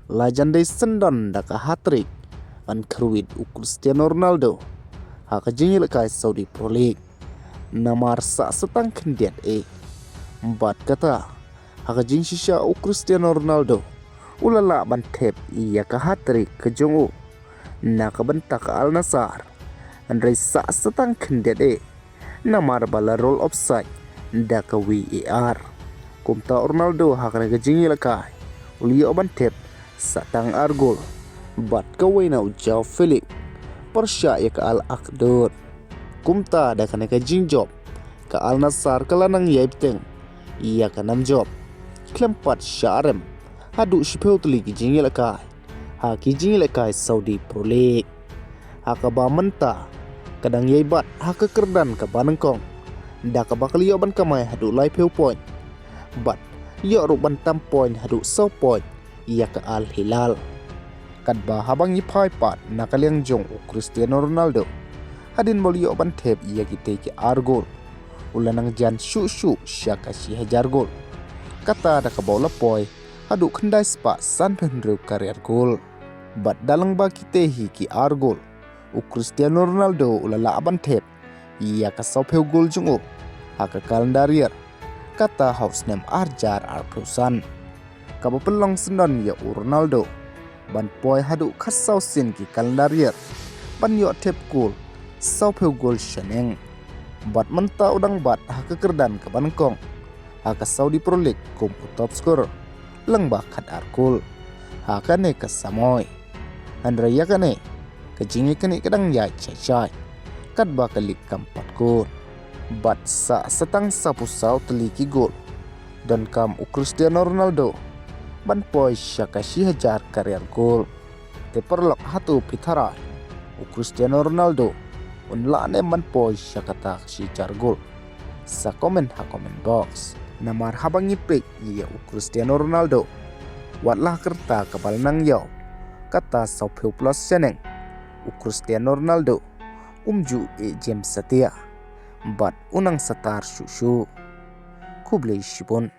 Lajandai sendan daka hatrik an kruid u Cristiano Ronaldo haka jingil kai Saudi Pro League namar sa setang kendiat empat kata haka jing shisha u Cristiano Ronaldo ulala ban tep iya ka hatrik ke jongu na ka bentak Al Nassr andrai sa setang kendiat namar bala roll offside daka VAR kumta Ronaldo haka jingil kai ulio ban tep satang argol bat kawai na ujau Philip persya ya ke Al Akdor kumta da kana ka jingjob ka Al Nassr kala nang yaibteng iya ka nam job klempat syarem hadu shipeu tuli ki jingil kai ha ki jingil kai Saudi Pro League ha ka ba menta kadang yaibat ha ka kerdan ka banengkong da ka bakliyo ban kamai hadu lai peu point bat yo ru ban tam point hadu so point ia ke Al Hilal kadba habang ipai pat nakaliang jong u Cristiano Ronaldo hadin molio ban tep ia kita ke argol ulanang jan shu syaka si hajar gol kata ada ke bola poi hadu kendai spa san penreu karier gol bat dalang ba kita hi ki argol u Cristiano Ronaldo ulala ban tep ia ke sopeu gol jong u haka kalendarier kata house name arjar arpeusan kaba pelong sendan ya Ronaldo ban poi hadu khasau sin ki kalendarier ban yo tep gol sau peu gol sheneng bat menta udang bat ha kekerdan ke banengkong ha ka Saudi Pro League kum top scorer leng ba khat arkul ha kane ka samoy andra ya kane ke jingi kane kadang ya chai kat ba kali kampat gol bat sa setang sapusau teliki gol dan kam u Cristiano Ronaldo ban poi syaka si hajar karier gol te perlok hatu pitara u Cristiano Ronaldo unlane man poi syaka tak si jar gol sa komen ha komen box namar habang ipik iya u Cristiano Ronaldo watlah kerta kabal nang yaw kata saupeu plus seneng u Cristiano Ronaldo umju James Setia bat unang satar shushu kublai shibon